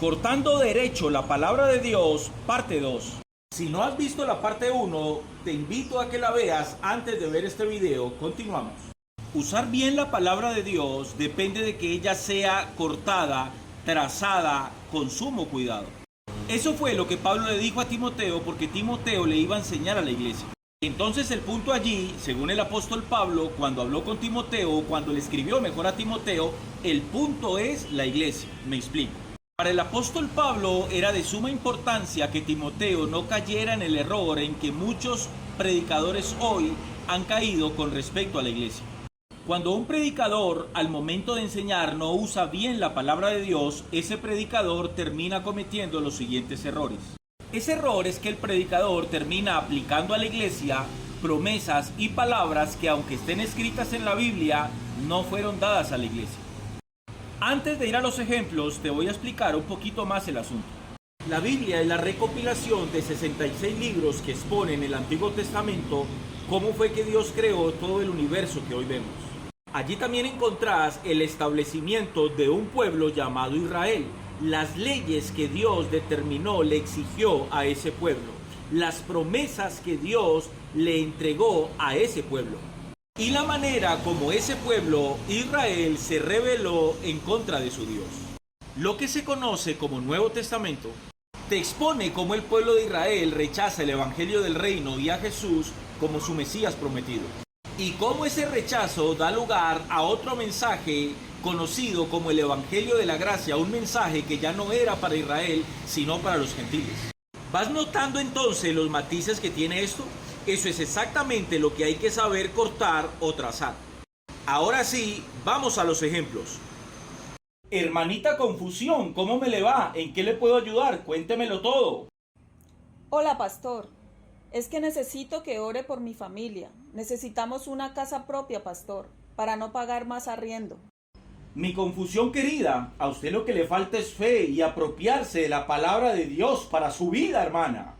Cortando derecho la palabra de Dios, parte 2. Si no has visto la parte 1, te invito a que la veas antes de ver este video. Continuamos. Usar bien la palabra de Dios depende de que ella sea cortada, trazada, con sumo cuidado. Eso fue lo que Pablo le dijo a Timoteo, porque Timoteo le iba a enseñar a la iglesia. Entonces el punto allí, según el apóstol Pablo, cuando habló con Timoteo, cuando le escribió mejor a Timoteo, el punto es la iglesia. Me explico. Para el apóstol Pablo era de suma importancia que Timoteo no cayera en el error en que muchos predicadores hoy han caído con respecto a la iglesia. Cuando un predicador al momento de enseñar no usa bien la palabra de Dios, ese predicador termina cometiendo los siguientes errores. Ese error es que el predicador termina aplicando a la iglesia promesas y palabras que, aunque estén escritas en la Biblia, no fueron dadas a la iglesia. Antes de ir a los ejemplos, te voy a explicar un poquito más el asunto. La Biblia es la recopilación de 66 libros que exponen en el Antiguo Testamento cómo fue que Dios creó todo el universo que hoy vemos. Allí también encontrás el establecimiento de un pueblo llamado Israel, las leyes que Dios determinó, le exigió a ese pueblo, las promesas que Dios le entregó a ese pueblo, y la manera como ese pueblo, Israel, se rebeló en contra de su Dios. Lo que se conoce como Nuevo Testamento te expone cómo el pueblo de Israel rechaza el evangelio del reino y a Jesús como su Mesías prometido, y cómo ese rechazo da lugar a otro mensaje conocido como el evangelio de la gracia, un mensaje que ya no era para Israel, sino para los gentiles. ¿Vas notando entonces los matices que tiene esto? Eso es exactamente lo que hay que saber cortar o trazar. Ahora sí, vamos a los ejemplos. Hermanita Confusión, ¿cómo me le va? ¿En qué le puedo ayudar? Cuéntemelo todo. Hola, pastor. Es que necesito que ore por mi familia. Necesitamos una casa propia, pastor, para no pagar más arriendo. Mi Confusión querida, a usted lo que le falta es fe y apropiarse de la palabra de Dios para su vida, hermana.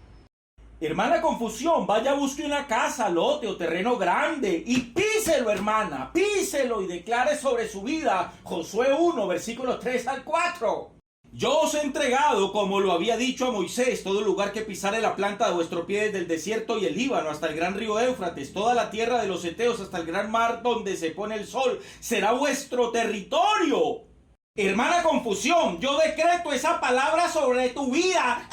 Hermana Confusión, vaya, busque una casa, lote o terreno grande y píselo, hermana, píselo y declare sobre su vida Josué 1, versículos 3 al 4. Yo os he entregado, como lo había dicho a Moisés, todo lugar que pisare la planta de vuestro pie desde el desierto y el Líbano hasta el gran río Éufrates, toda la tierra de los heteos hasta el gran mar donde se pone el sol, será vuestro territorio. Hermana Confusión, yo decreto esa palabra sobre tu vida.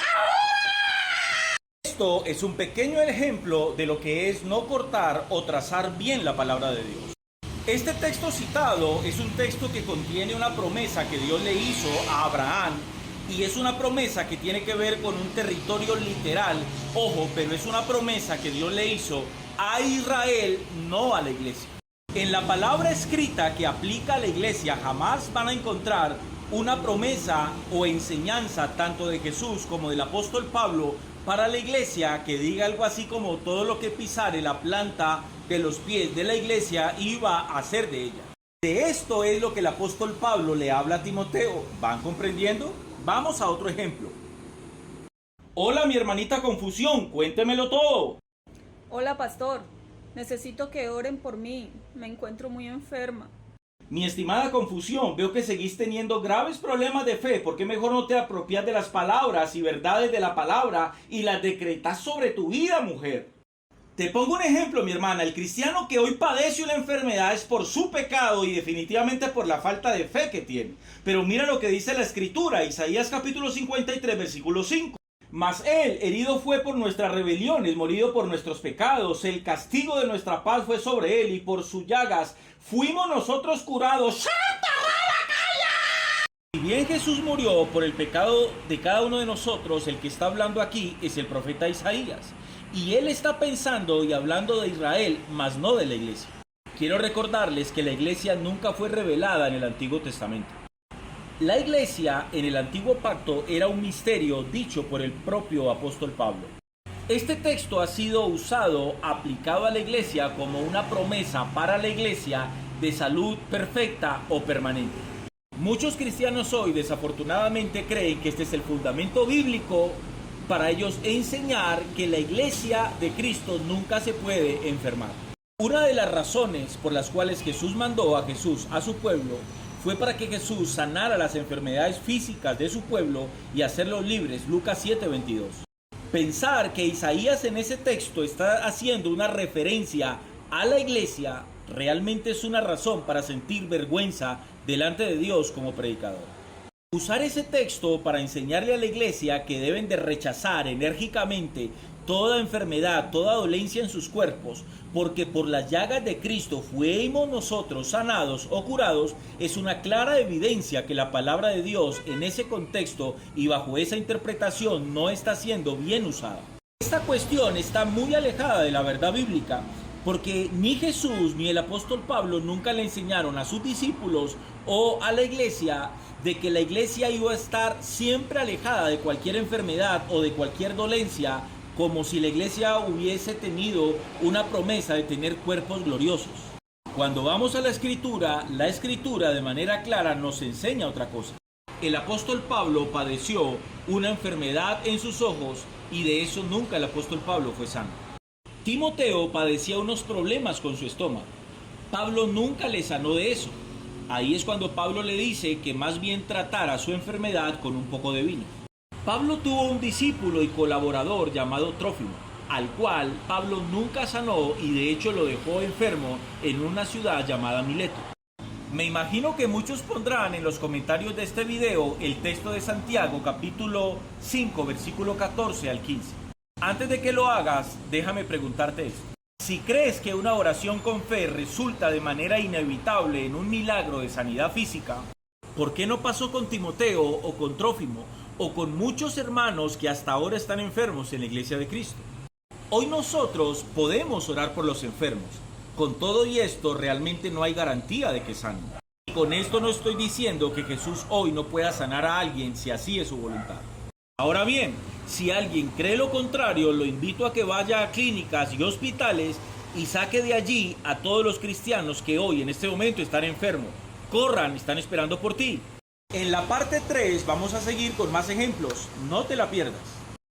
Esto es un pequeño ejemplo de lo que es no cortar o trazar bien la palabra de Dios. Este texto citado es un texto que contiene una promesa que Dios le hizo a Abraham, y es una promesa que tiene que ver con un territorio literal, ojo, pero es una promesa que Dios le hizo a Israel, no a la iglesia. En la palabra escrita que aplica a la iglesia jamás van a encontrar una promesa o enseñanza tanto de Jesús como del apóstol Pablo para la iglesia que diga algo así como todo lo que pisare la planta de los pies de la iglesia iba a ser de ella. De esto es lo que el apóstol Pablo le habla a Timoteo. ¿Van comprendiendo? Vamos a otro ejemplo. Hola, mi hermanita Confusión, cuéntemelo todo. Hola, pastor. Necesito que oren por mí. Me encuentro muy enferma. Mi estimada Confusión, veo que seguís teniendo graves problemas de fe. ¿Por qué mejor no te apropias de las palabras y verdades de la palabra y las decretas sobre tu vida, mujer? Te pongo un ejemplo, mi hermana. El cristiano que hoy padece una enfermedad es por su pecado y definitivamente por la falta de fe que tiene. Pero mira lo que dice la Escritura, Isaías capítulo 53, versículo 5. Mas él herido fue por nuestras rebeliones, morido por nuestros pecados. El castigo de nuestra paz fue sobre él y por sus llagas fuimos nosotros curados. Si bien Jesús murió por el pecado de cada uno de nosotros, el que está hablando aquí es el profeta Isaías. Y él está pensando y hablando de Israel, mas no de la iglesia. Quiero recordarles que la iglesia nunca fue revelada en el Antiguo Testamento. La iglesia en el Antiguo Pacto era un misterio dicho por el propio apóstol Pablo. Este texto ha sido usado, aplicado a la iglesia como una promesa para la iglesia de salud perfecta o permanente. Muchos cristianos hoy desafortunadamente creen que este es el fundamento bíblico para ellos enseñar que la iglesia de Cristo nunca se puede enfermar. Una de las razones por las cuales Jesús mandó a Jesús a su pueblo fue para que Jesús sanara las enfermedades físicas de su pueblo y hacerlos libres. Lucas 7:22. Pensar que Isaías en ese texto está haciendo una referencia a la iglesia realmente es una razón para sentir vergüenza delante de Dios como predicador. Usar ese texto para enseñarle a la iglesia que deben de rechazar enérgicamente toda enfermedad, toda dolencia en sus cuerpos, porque por las llagas de Cristo fuimos nosotros sanados o curados, es una clara evidencia que la palabra de Dios en ese contexto y bajo esa interpretación no está siendo bien usada. Esta cuestión está muy alejada de la verdad bíblica, porque ni Jesús ni el apóstol Pablo nunca le enseñaron a sus discípulos o a la iglesia de que la iglesia iba a estar siempre alejada de cualquier enfermedad o de cualquier dolencia, como si la iglesia hubiese tenido una promesa de tener cuerpos gloriosos. Cuando vamos a la escritura de manera clara nos enseña otra cosa. El apóstol Pablo padeció una enfermedad en sus ojos y de eso nunca el apóstol Pablo fue sano. Timoteo padecía unos problemas con su estómago. Pablo nunca le sanó de eso. Ahí es cuando Pablo le dice que más bien tratara su enfermedad con un poco de vino. Pablo tuvo un discípulo y colaborador llamado Trófimo, al cual Pablo nunca sanó y de hecho lo dejó enfermo en una ciudad llamada Mileto. Me imagino que muchos pondrán en los comentarios de este video el texto de Santiago capítulo 5 versículo 14 al 15. Antes de que lo hagas, déjame preguntarte esto. Si crees que una oración con fe resulta de manera inevitable en un milagro de sanidad física, ¿por qué no pasó con Timoteo o con Trófimo o con muchos hermanos que hasta ahora están enfermos en la iglesia de Cristo? Hoy nosotros podemos orar por los enfermos. Con todo y esto realmente no hay garantía de que sanen. Y con esto no estoy diciendo que Jesús hoy no pueda sanar a alguien si así es su voluntad. Ahora bien, si alguien cree lo contrario, lo invito a que vaya a clínicas y hospitales y saque de allí a todos los cristianos que hoy en este momento están enfermos. Corran, están esperando por ti. En la parte 3 vamos a seguir con más ejemplos. No te la pierdas.